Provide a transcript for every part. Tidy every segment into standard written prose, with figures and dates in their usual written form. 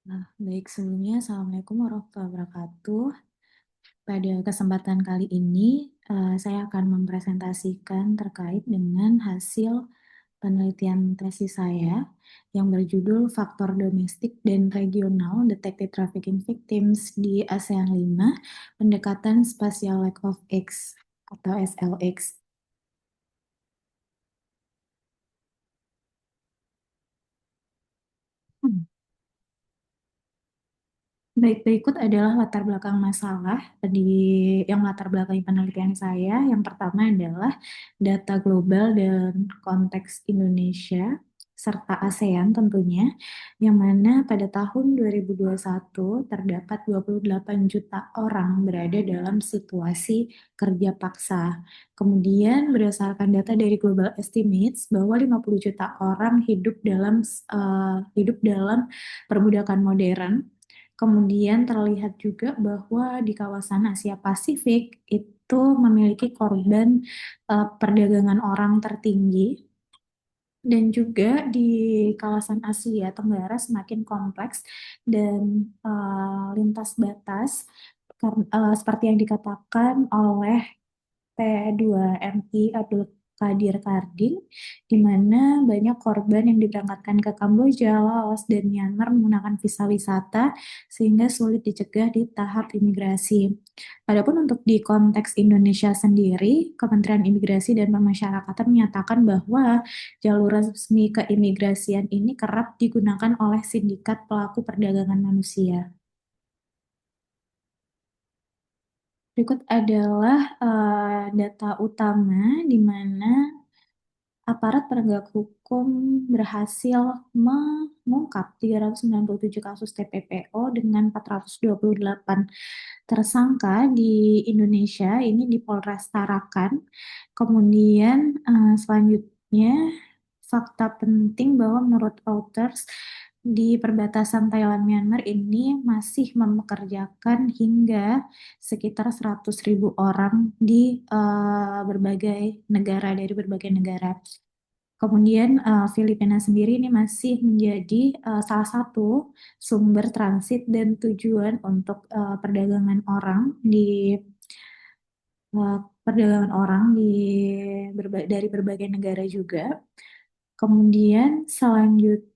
Baik sebelumnya, Assalamualaikum warahmatullahi wabarakatuh. Pada kesempatan kali ini, saya akan mempresentasikan terkait dengan hasil penelitian tesis saya yang berjudul Faktor Domestik dan Regional Detected Trafficking Victims di ASEAN 5, Pendekatan Spatial Lack of X atau SLX. Baik, berikut adalah latar belakang masalah di yang latar belakangi penelitian saya. Yang pertama adalah data global dan konteks Indonesia serta ASEAN tentunya, yang mana pada tahun 2021 terdapat 28 juta orang berada dalam situasi kerja paksa. Kemudian berdasarkan data dari Global Estimates bahwa 50 juta orang hidup dalam perbudakan modern. Kemudian terlihat juga bahwa di kawasan Asia Pasifik itu memiliki korban perdagangan orang tertinggi, dan juga di kawasan Asia Tenggara semakin kompleks dan lintas batas seperti yang dikatakan oleh P2MI Abdul Qadir Karding, di mana banyak korban yang diberangkatkan ke Kamboja, Laos, dan Myanmar menggunakan visa wisata sehingga sulit dicegah di tahap imigrasi. Adapun untuk di konteks Indonesia sendiri, Kementerian Imigrasi dan Pemasyarakatan menyatakan bahwa jalur resmi keimigrasian ini kerap digunakan oleh sindikat pelaku perdagangan manusia. Berikut adalah data utama di mana aparat penegak hukum berhasil mengungkap 397 kasus TPPO dengan 428 tersangka di Indonesia, ini di Polres Tarakan. Kemudian selanjutnya fakta penting bahwa menurut Reuters di perbatasan Thailand Myanmar ini masih mempekerjakan hingga sekitar 100.000 orang di berbagai negara dari berbagai negara. Kemudian Filipina sendiri ini masih menjadi salah satu sumber transit dan tujuan untuk eh, perdagangan orang dari berbagai negara juga. Kemudian selanjutnya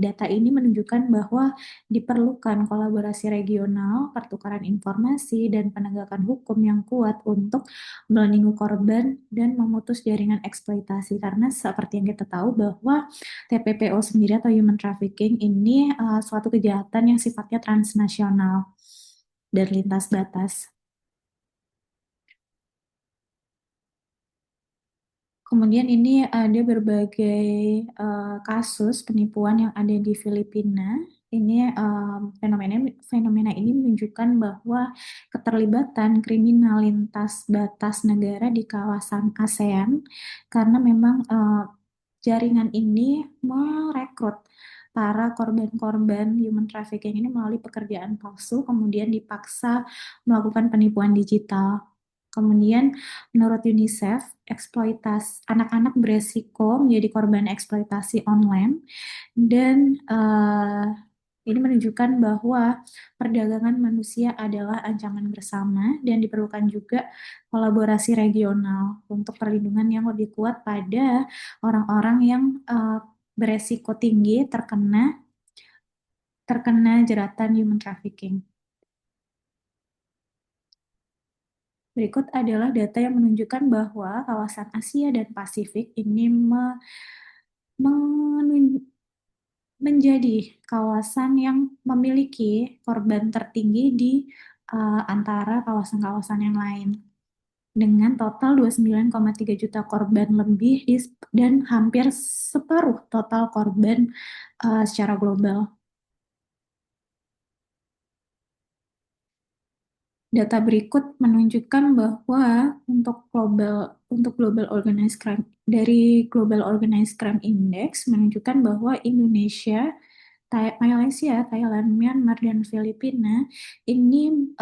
data ini menunjukkan bahwa diperlukan kolaborasi regional, pertukaran informasi, dan penegakan hukum yang kuat untuk melindungi korban dan memutus jaringan eksploitasi. Karena seperti yang kita tahu bahwa TPPO sendiri atau human trafficking ini suatu kejahatan yang sifatnya transnasional dan lintas batas. Kemudian ini ada berbagai kasus penipuan yang ada di Filipina. Ini fenomena fenomena ini menunjukkan bahwa keterlibatan kriminal lintas batas negara di kawasan ASEAN, karena memang jaringan ini merekrut para korban-korban human trafficking ini melalui pekerjaan palsu, kemudian dipaksa melakukan penipuan digital. Kemudian menurut UNICEF, eksploitasi anak-anak beresiko menjadi korban eksploitasi online, dan ini menunjukkan bahwa perdagangan manusia adalah ancaman bersama dan diperlukan juga kolaborasi regional untuk perlindungan yang lebih kuat pada orang-orang yang beresiko tinggi terkena terkena jeratan human trafficking. Berikut adalah data yang menunjukkan bahwa kawasan Asia dan Pasifik ini menun- menjadi kawasan yang memiliki korban tertinggi di antara kawasan-kawasan yang lain, dengan total 29,3 juta korban lebih dan hampir separuh total korban secara global. Data berikut menunjukkan bahwa untuk global organized crime dari Global Organized Crime Index menunjukkan bahwa Indonesia, Malaysia, Thailand, Myanmar, dan Filipina ini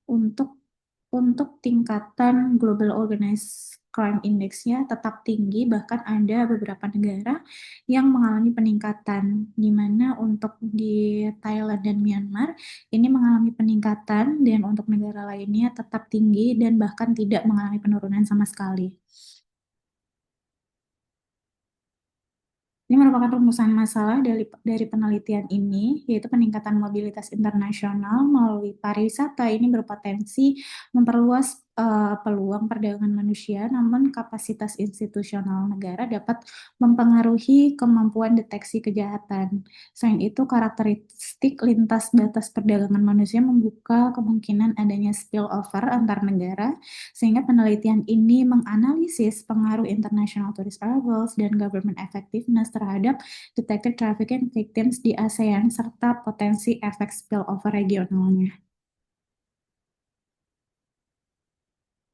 untuk tingkatan Global Organized crime index-nya tetap tinggi, bahkan ada beberapa negara yang mengalami peningkatan, di mana untuk di Thailand dan Myanmar ini mengalami peningkatan, dan untuk negara lainnya tetap tinggi dan bahkan tidak mengalami penurunan sama sekali. Ini merupakan rumusan masalah dari penelitian ini, yaitu peningkatan mobilitas internasional melalui pariwisata ini berpotensi memperluas peluang perdagangan manusia, namun kapasitas institusional negara dapat mempengaruhi kemampuan deteksi kejahatan. Selain itu, karakteristik lintas batas perdagangan manusia membuka kemungkinan adanya spillover antar negara, sehingga penelitian ini menganalisis pengaruh international tourist arrivals dan government effectiveness terhadap detected trafficking victims di ASEAN serta potensi efek spillover regionalnya.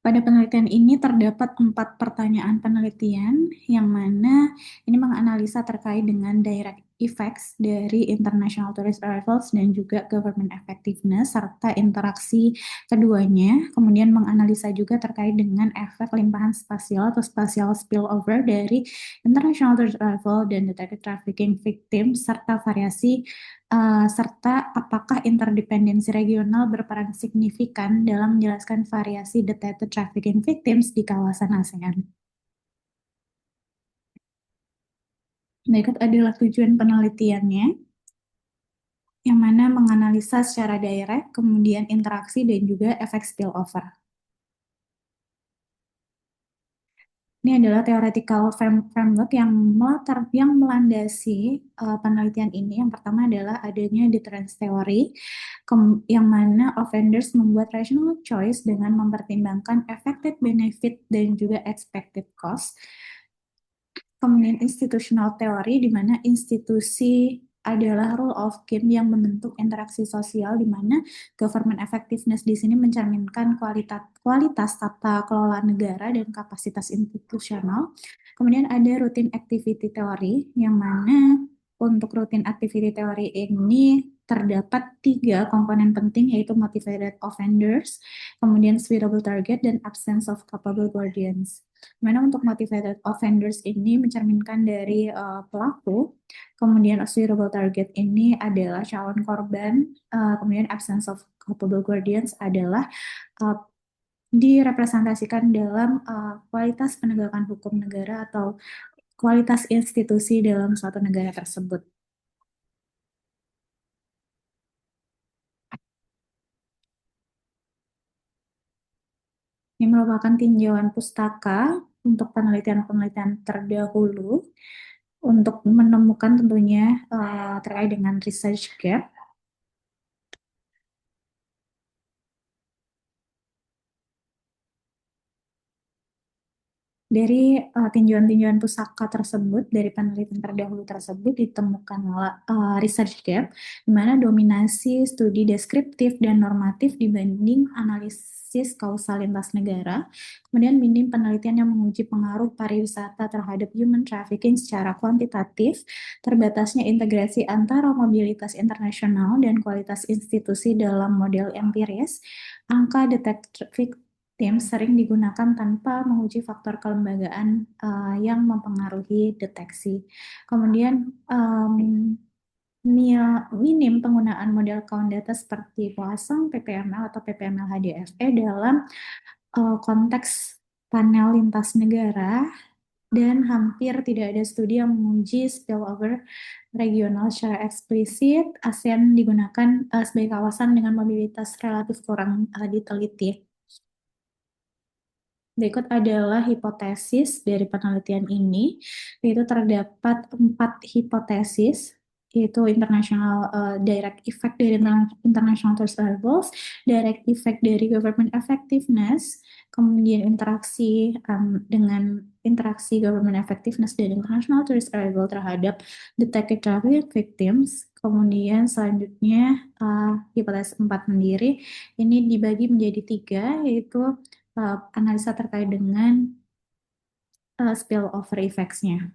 Pada penelitian ini terdapat 4 pertanyaan penelitian yang mana ini menganalisa terkait dengan direct effects dari international tourist arrivals dan juga government effectiveness serta interaksi keduanya. Kemudian menganalisa juga terkait dengan efek limpahan spasial atau spatial spillover dari international tourist arrival dan detected trafficking victims serta variasi serta apakah interdependensi regional berperan signifikan dalam menjelaskan variasi detected trafficking victims di kawasan ASEAN. Berikut adalah tujuan penelitiannya, yang mana menganalisa secara direct, kemudian interaksi, dan juga efek spillover. Ini adalah theoretical framework yang melandasi penelitian ini. Yang pertama adalah adanya deterrence theory, yang mana offenders membuat rational choice dengan mempertimbangkan expected benefit dan juga expected cost. Kemudian institutional theory, di mana institusi adalah rule of game yang membentuk interaksi sosial, di mana government effectiveness di sini mencerminkan kualitas tata kelola negara dan kapasitas institusional. Kemudian ada routine activity theory, yang mana untuk routine activity theory ini terdapat 3 komponen penting, yaitu motivated offenders, kemudian suitable target, dan absence of culpable guardians. Mana untuk motivated offenders ini mencerminkan dari pelaku, kemudian a suitable target ini adalah calon korban, kemudian absence of culpable guardians adalah uh, direpresentasikan dalam kualitas penegakan hukum negara atau kualitas institusi dalam suatu negara tersebut. Ini merupakan tinjauan pustaka untuk penelitian-penelitian terdahulu untuk menemukan tentunya terkait dengan research gap. Dari tinjauan-tinjauan pusaka tersebut, dari penelitian terdahulu tersebut ditemukanlah research gap, di mana dominasi studi deskriptif dan normatif dibanding analisis kausal lintas negara. Kemudian minim penelitian yang menguji pengaruh pariwisata terhadap human trafficking secara kuantitatif, terbatasnya integrasi antara mobilitas internasional dan kualitas institusi dalam model empiris, angka detektif tim sering digunakan tanpa menguji faktor kelembagaan yang mempengaruhi deteksi. Kemudian minim penggunaan model count data seperti Poisson, PPML, atau PPML HDFE dalam konteks panel lintas negara, dan hampir tidak ada studi yang menguji spillover regional secara eksplisit. ASEAN digunakan sebagai kawasan dengan mobilitas relatif kurang diteliti. Berikut adalah hipotesis dari penelitian ini, yaitu terdapat 4 hipotesis, yaitu international direct effect dari international tourist arrivals, direct effect dari government effectiveness, kemudian interaksi dengan interaksi government effectiveness dari international tourist arrival terhadap detected trafficking victims. Kemudian selanjutnya hipotesis 4 sendiri ini dibagi menjadi 3, yaitu analisa terkait dengan spillover effects-nya.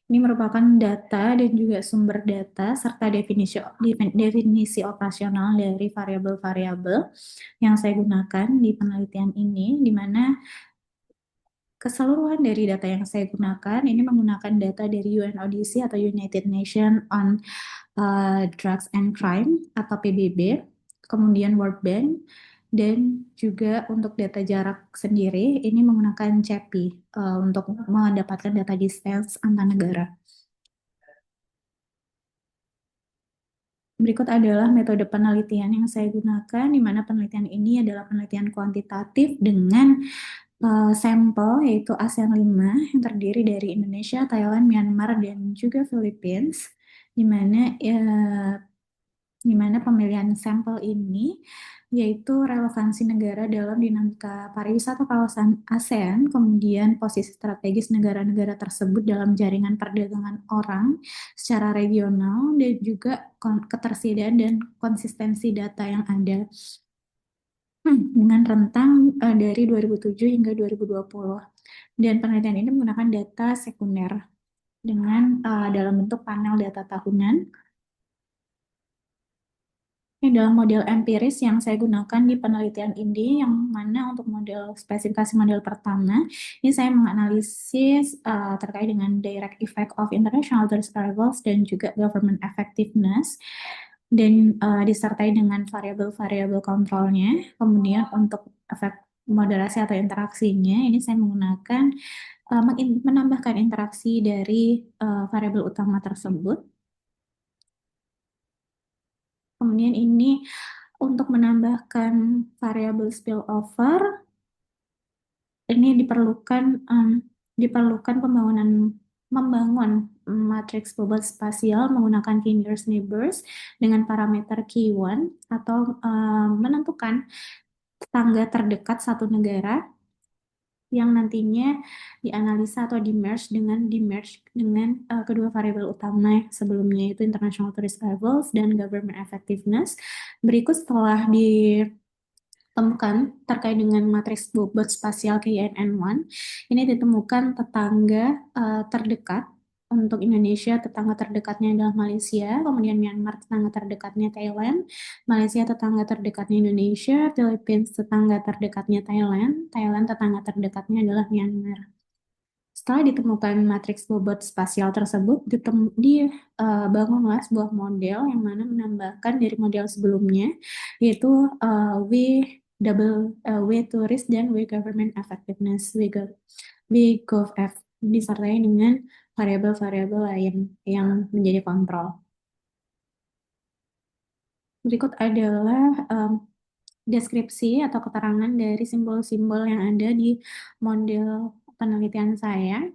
Ini merupakan data dan juga sumber data serta definisi operasional dari variabel-variabel yang saya gunakan di penelitian ini, di mana keseluruhan dari data yang saya gunakan ini menggunakan data dari UNODC atau United Nations on Drugs and Crime atau PBB, kemudian World Bank, dan juga untuk data jarak sendiri ini menggunakan CEPI untuk mendapatkan data distance antar negara. Berikut adalah metode penelitian yang saya gunakan, di mana penelitian ini adalah penelitian kuantitatif dengan sampel yaitu ASEAN 5 yang terdiri dari Indonesia, Thailand, Myanmar, dan juga Philippines, di mana pemilihan sampel ini yaitu relevansi negara dalam dinamika pariwisata kawasan ASEAN, kemudian posisi strategis negara-negara tersebut dalam jaringan perdagangan orang secara regional, dan juga ketersediaan dan konsistensi data yang ada. Dengan rentang dari 2007 hingga 2020. Dan penelitian ini menggunakan data sekunder dengan dalam bentuk panel data tahunan. Ini adalah model empiris yang saya gunakan di penelitian ini, yang mana untuk model spesifikasi model pertama, ini saya menganalisis terkait dengan direct effect of international tourist arrivals dan juga government effectiveness, dan disertai dengan variabel-variabel kontrolnya. Kemudian untuk efek moderasi atau interaksinya, ini saya menggunakan menambahkan interaksi dari variabel utama tersebut. Kemudian ini untuk menambahkan variabel spillover, ini diperlukan membangun matriks bobot spasial menggunakan k nearest neighbors dengan parameter K1 atau menentukan tetangga terdekat satu negara yang nantinya dianalisa atau di-merge dengan kedua variabel utama sebelumnya, yaitu international tourist arrivals dan government effectiveness. Berikut setelah ditemukan terkait dengan matriks bobot spasial KNN1, ini ditemukan tetangga terdekat. Untuk Indonesia, tetangga terdekatnya adalah Malaysia, kemudian Myanmar tetangga terdekatnya Thailand, Malaysia tetangga terdekatnya Indonesia, Philippines tetangga terdekatnya Thailand, Thailand tetangga terdekatnya adalah Myanmar. Setelah ditemukan matriks bobot spasial tersebut, dibangunlah sebuah model yang mana menambahkan dari model sebelumnya, yaitu W W tourist dan W government effectiveness, WGOVF, disertai dengan variabel-variabel lain yang menjadi kontrol. Berikut adalah deskripsi atau keterangan dari simbol-simbol yang ada di model penelitian saya.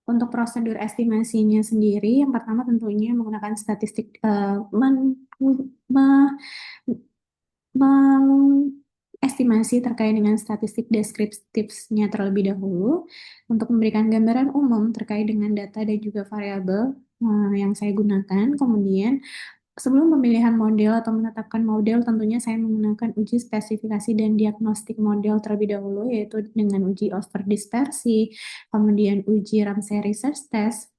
Untuk prosedur estimasinya sendiri, yang pertama tentunya menggunakan statistik, mengestimasi terkait dengan statistik deskriptifnya terlebih dahulu untuk memberikan gambaran umum terkait dengan data dan juga variabel yang saya gunakan. Kemudian sebelum pemilihan model atau menetapkan model, tentunya saya menggunakan uji spesifikasi dan diagnostik model terlebih dahulu, yaitu dengan uji over dispersi, kemudian uji Ramsey Research Test,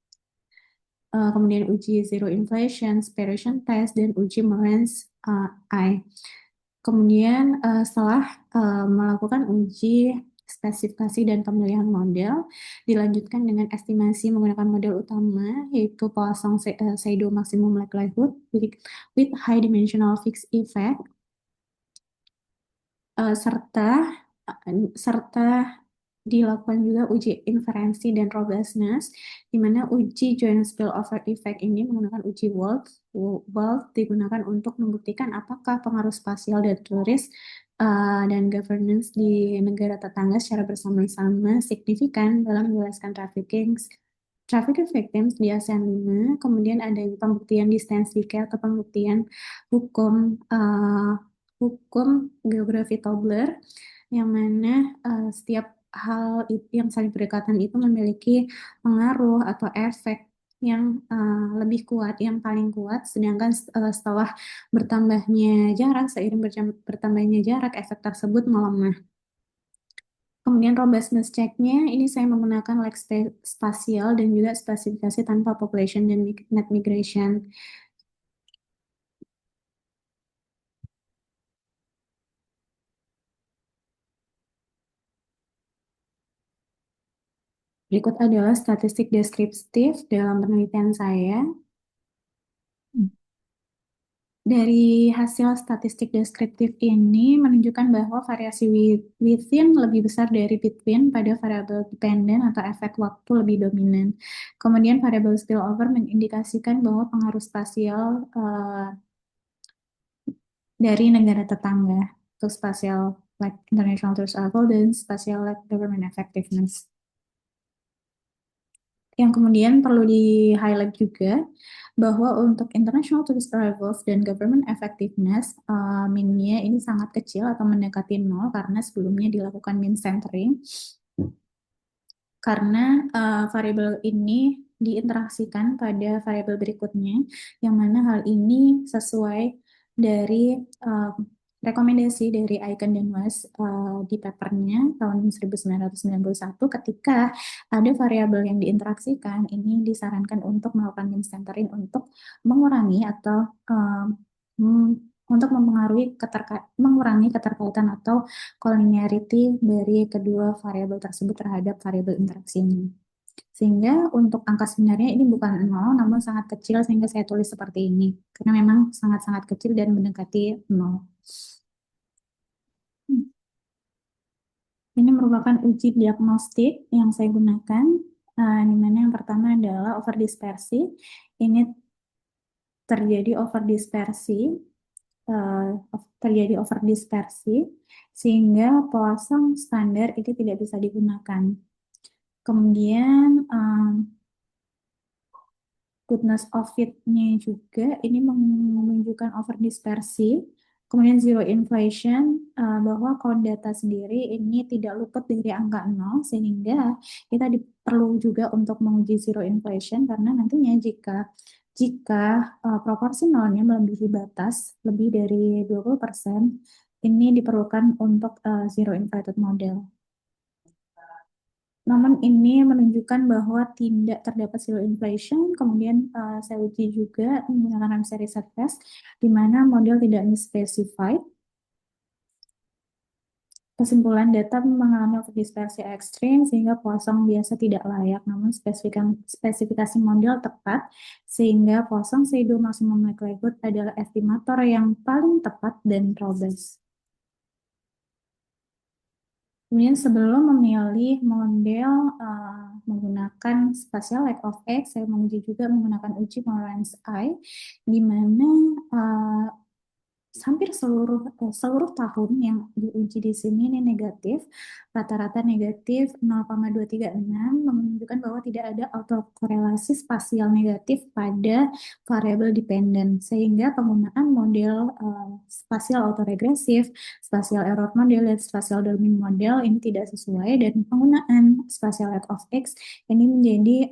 kemudian uji zero inflation, spiration test, dan uji Moran's I. Kemudian setelah melakukan uji spesifikasi dan pemilihan model, dilanjutkan dengan estimasi menggunakan model utama, yaitu Poisson Pseudo Maximum Likelihood with High Dimensional Fixed Effect, serta serta dilakukan juga uji inferensi dan robustness, di mana uji joint spillover effect ini menggunakan uji Wald. Wald digunakan untuk membuktikan apakah pengaruh spasial dan turis dan governance di negara tetangga secara bersama-sama signifikan dalam menjelaskan trafficking victims di ASEAN 5. Kemudian ada pembuktian distance decay atau pembuktian hukum hukum geografi Tobler, yang mana setiap hal yang saling berdekatan itu memiliki pengaruh atau efek yang lebih kuat, yang paling kuat, sedangkan setelah bertambahnya jarak, seiring bertambahnya jarak, efek tersebut melemah. Kemudian robustness check-nya, ini saya menggunakan lag spasial dan juga spesifikasi tanpa population dan net migration. Berikut adalah statistik deskriptif dalam penelitian saya. Dari hasil statistik deskriptif ini menunjukkan bahwa variasi within lebih besar dari between pada variabel dependent atau efek waktu lebih dominan. Kemudian variabel spillover mengindikasikan bahwa pengaruh spasial dari negara tetangga untuk spasial like international tourist arrival dan spasial like government effectiveness. Yang kemudian perlu di-highlight juga bahwa untuk international tourist arrivals dan government effectiveness, minnya ini sangat kecil atau mendekati nol karena sebelumnya dilakukan min centering. Karena variabel ini diinteraksikan pada variabel berikutnya, yang mana hal ini sesuai dari rekomendasi dari Icahn dan West di papernya tahun 1991 ketika ada variabel yang diinteraksikan, ini disarankan untuk melakukan min centering untuk mengurangi atau untuk mengurangi keterkaitan atau collinearity dari kedua variabel tersebut terhadap variabel interaksinya. Sehingga untuk angka sebenarnya ini bukan nol, namun sangat kecil sehingga saya tulis seperti ini. Karena memang sangat-sangat kecil dan mendekati nol. Ini merupakan uji diagnostik yang saya gunakan, di mana yang pertama adalah overdispersi. Ini terjadi overdispersi, sehingga Poisson standar itu tidak bisa digunakan. Kemudian goodness of fit-nya juga ini menunjukkan overdispersi. Kemudian zero inflation, bahwa count data sendiri ini tidak luput dari angka 0, sehingga kita perlu juga untuk menguji zero inflation, karena nantinya jika proporsi nolnya melebihi batas lebih dari 20%, ini diperlukan untuk zero inflated model. Namun ini menunjukkan bahwa tidak terdapat zero inflation. Kemudian saya uji juga menggunakan RAM series set test, di mana model tidak misspecified. Kesimpulan data mengalami overdispersi ekstrim sehingga Poisson biasa tidak layak, namun spesifikasi model tepat sehingga Poisson pseudo maximum likelihood adalah estimator yang paling tepat dan robust. Kemudian sebelum memilih model menggunakan spatial lag of X, saya menguji juga menggunakan uji Moran's I, di mana hampir seluruh tahun yang diuji di sini ini negatif, rata-rata negatif 0,236, menunjukkan bahwa tidak ada autokorelasi spasial negatif pada variabel dependent, sehingga penggunaan model spasial autoregresif, spasial error model, dan spasial domain model ini tidak sesuai, dan penggunaan spatial lag of X ini menjadi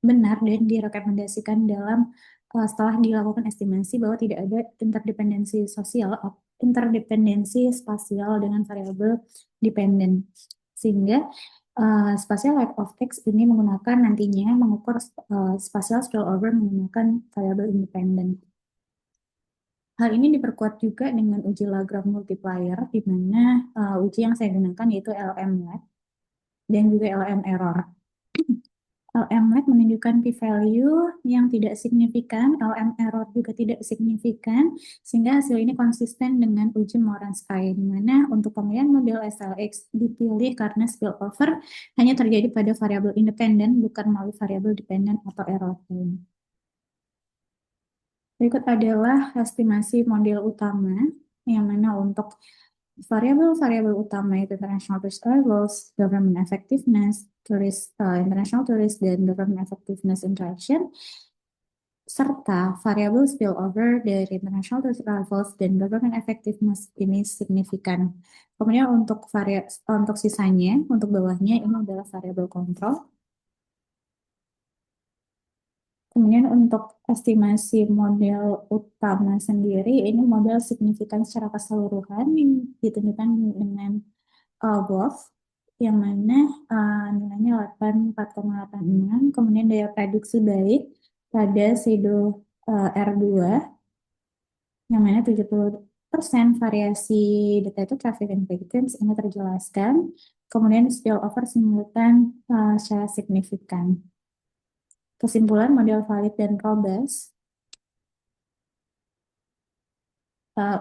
benar dan direkomendasikan dalam setelah dilakukan estimasi bahwa tidak ada interdependensi spasial dengan variabel dependent, sehingga spatial lag of X ini menggunakan nantinya mengukur spatial spillover menggunakan variabel independent. Hal ini diperkuat juga dengan uji Lagrange multiplier, di mana uji yang saya gunakan yaitu LM-lag dan juga LM error. LM-lag menunjukkan p-value yang tidak signifikan, LM error juga tidak signifikan, sehingga hasil ini konsisten dengan uji Moran's I, di mana untuk pemilihan model SLX dipilih karena spillover hanya terjadi pada variabel independen, bukan melalui variabel dependent atau error lain. Berikut adalah estimasi model utama, yang mana untuk variabel-variabel utama itu international tourist arrivals, government effectiveness, international tourist, dan government effectiveness interaction, serta variabel spillover dari international tourist arrivals dan government effectiveness ini signifikan. Kemudian untuk sisanya, untuk bawahnya ini adalah variabel kontrol. Kemudian untuk estimasi model utama sendiri, ini model signifikan secara keseluruhan yang ditunjukkan dengan both. yang mana nilainya 84,86, kemudian daya prediksi baik pada SIDO R2 yang mana 70% variasi detected traffic and victims ini terjelaskan, kemudian spillover simultan secara signifikan. Kesimpulan model valid dan robust.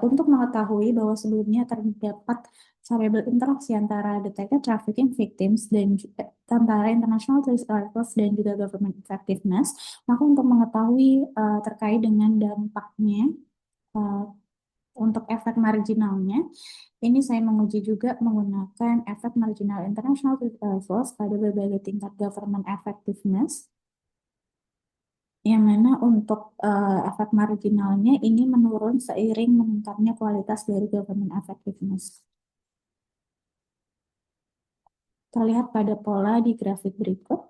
Untuk mengetahui bahwa sebelumnya terdapat variabel interaksi antara detected trafficking victims dan antara international tourist arrivals dan juga government effectiveness, maka untuk mengetahui terkait dengan dampaknya uh, untuk efek marginalnya, ini saya menguji juga menggunakan efek marginal international tourist arrivals pada berbagai tingkat government effectiveness, yang mana untuk efek marginalnya ini menurun seiring meningkatnya kualitas dari government effectiveness. Kita lihat pada pola di grafik berikut.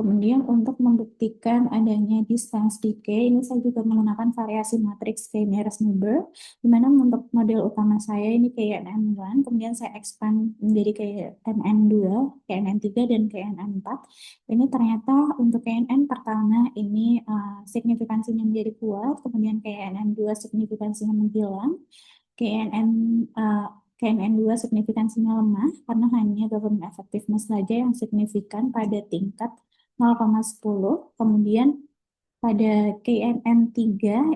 Kemudian untuk membuktikan adanya distance decay, ini saya juga menggunakan variasi matriks K-Nearest-Neighbor, di mana untuk model utama saya ini KNN1, kemudian saya expand menjadi KNN2, KNN3, dan KNN4. Ini ternyata untuk KNN pertama ini signifikansinya menjadi kuat, kemudian KNN2 signifikansinya menghilang, KNN uh, KNN2 signifikansinya lemah karena hanya government effectiveness saja yang signifikan pada tingkat 0,10. Kemudian pada KNN3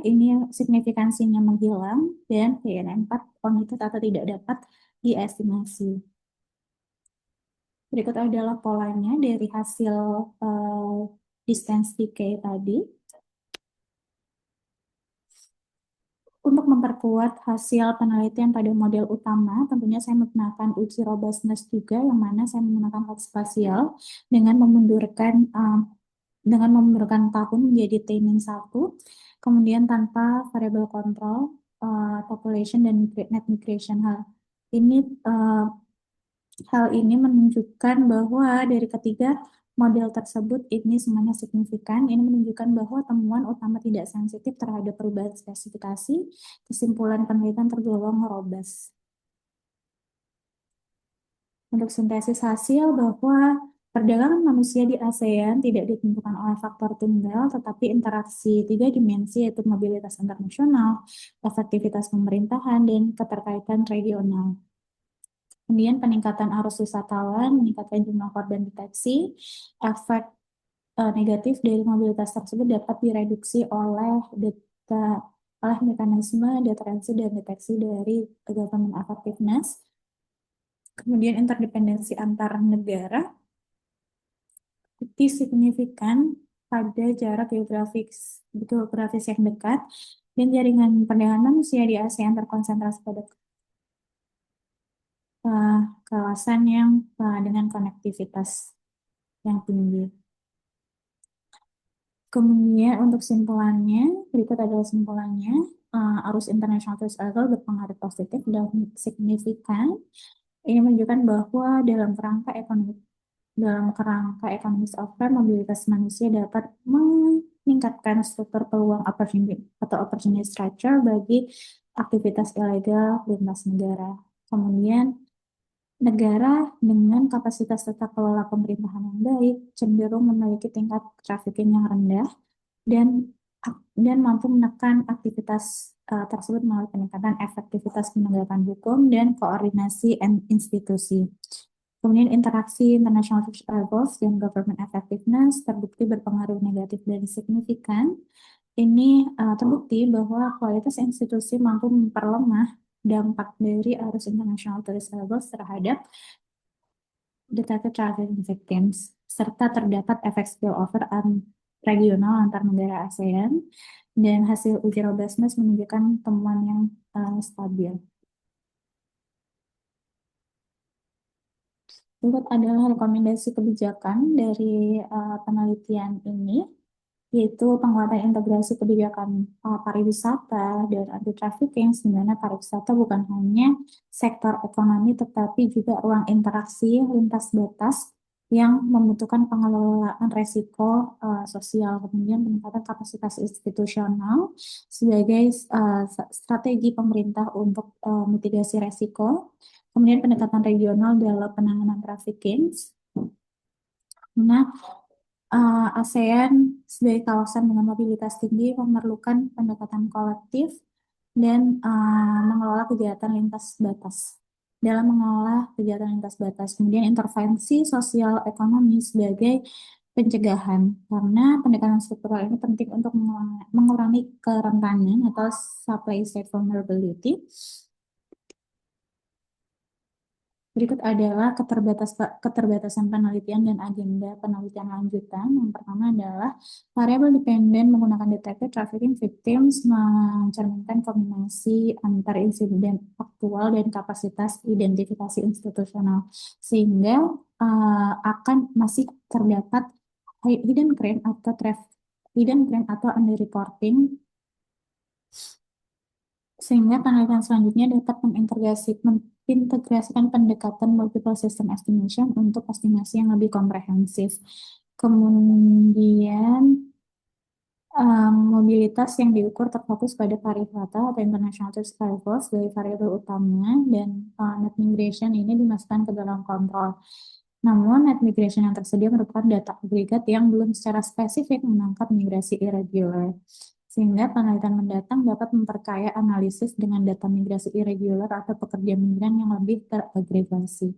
ini signifikansinya menghilang dan KNN4 omitted atau tidak dapat diestimasi. Berikut adalah polanya dari hasil distance decay tadi. Untuk memperkuat hasil penelitian pada model utama, tentunya saya menggunakan uji robustness juga, yang mana saya menggunakan hot spasial dengan memundurkan tahun menjadi T-1, kemudian tanpa variable control, population dan net migration. Hal ini menunjukkan bahwa dari ketiga model tersebut ini semuanya signifikan. Ini menunjukkan bahwa temuan utama tidak sensitif terhadap perubahan spesifikasi. Kesimpulan penelitian tergolong robust. Untuk sintesis hasil bahwa perdagangan manusia di ASEAN tidak ditentukan oleh faktor tunggal, tetapi interaksi tiga dimensi yaitu mobilitas internasional, efektivitas pemerintahan, dan keterkaitan regional. Kemudian peningkatan arus wisatawan, meningkatkan jumlah korban deteksi, efek negatif dari mobilitas tersebut dapat direduksi oleh mekanisme deterensi dan deteksi dari government effectiveness. Kemudian interdependensi antar negara, bukti signifikan pada jarak geografis yang dekat, dan jaringan perdagangan manusia di ASEAN terkonsentrasi pada kawasan yang dengan konektivitas yang tinggi. Kemudian untuk simpulannya, berikut adalah simpulannya. Arus international tourist arrival berpengaruh positif dan signifikan. Ini menunjukkan bahwa dalam kerangka ekonomi software, mobilitas manusia dapat meningkatkan struktur peluang opportunity structure bagi aktivitas ilegal lintas negara. Kemudian negara dengan kapasitas tata kelola pemerintahan yang baik cenderung memiliki tingkat trafficking yang rendah dan mampu menekan aktivitas tersebut melalui peningkatan efektivitas penegakan hukum dan koordinasi institusi. Kemudian interaksi international levels dan government effectiveness terbukti berpengaruh negatif dan signifikan. Ini terbukti bahwa kualitas institusi mampu memperlemah dampak dari arus international tourist levels terhadap detected trafficking victims, serta terdapat efek spillover regional antar negara ASEAN, dan hasil uji robustness menunjukkan temuan yang stabil. Berikut adalah rekomendasi kebijakan dari penelitian ini, yaitu penguatan integrasi kebijakan pariwisata dan anti trafficking, sebenarnya pariwisata bukan hanya sektor ekonomi, tetapi juga ruang interaksi lintas batas yang membutuhkan pengelolaan resiko sosial, kemudian peningkatan kapasitas institusional sebagai strategi pemerintah untuk mitigasi resiko, kemudian pendekatan regional dalam penanganan trafficking. Nah, ASEAN sebagai kawasan dengan mobilitas tinggi memerlukan pendekatan kolektif dan mengelola kegiatan lintas batas. Dalam mengelola kegiatan lintas batas, kemudian intervensi sosial ekonomi sebagai pencegahan, karena pendekatan struktural ini penting untuk mengurangi kerentanan atau supply side vulnerability. Berikut adalah keterbatasan penelitian dan agenda penelitian lanjutan. Yang pertama adalah variable dependent menggunakan detected trafficking victims mencerminkan kombinasi antar insiden aktual dan kapasitas identifikasi institusional, sehingga akan masih terdapat hidden crime atau underreporting, sehingga penelitian selanjutnya dapat mengintegrasikan pendekatan multiple system estimation untuk estimasi yang lebih komprehensif. Kemudian mobilitas yang diukur terfokus pada pariwisata atau international tourist arrival sebagai variabel utama, dan net migration ini dimasukkan ke dalam kontrol. Namun, net migration yang tersedia merupakan data agregat yang belum secara spesifik menangkap migrasi irregular. Sehingga penelitian mendatang dapat memperkaya analisis dengan data migrasi irregular atau pekerja migran yang lebih teragregasi.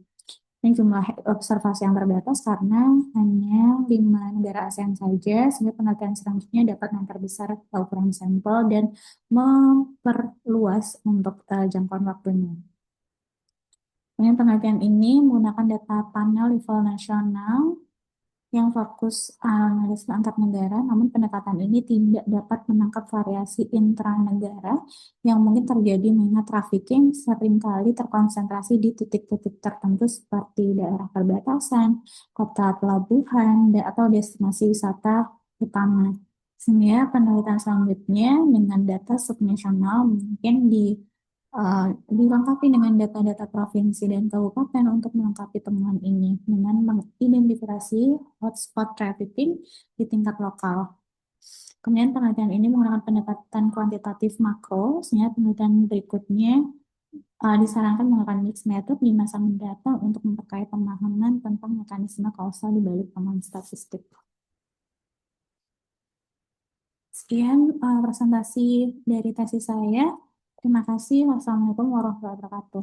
Ini jumlah observasi yang terbatas karena hanya 5 negara ASEAN saja, sehingga penelitian selanjutnya dapat memperbesar ukuran sampel dan memperluas untuk jangkauan waktunya. Kemudian penelitian ini menggunakan data panel level nasional yang fokus analisis antar negara, namun pendekatan ini tidak dapat menangkap variasi intranegara yang mungkin terjadi mengingat trafficking seringkali terkonsentrasi di titik-titik tertentu seperti daerah perbatasan, kota pelabuhan, atau destinasi wisata utama. Sehingga penelitian selanjutnya dengan data subnasional mungkin dilengkapi dengan data-data provinsi dan kabupaten untuk melengkapi temuan ini dengan mengidentifikasi hotspot trafficking di tingkat lokal. Kemudian penelitian ini menggunakan pendekatan kuantitatif makro, sehingga penelitian berikutnya disarankan menggunakan mixed method di masa mendatang untuk memperkaya pemahaman tentang mekanisme kausal di balik temuan statistik. Sekian presentasi dari tesis saya. Terima kasih. Wassalamualaikum warahmatullahi wabarakatuh.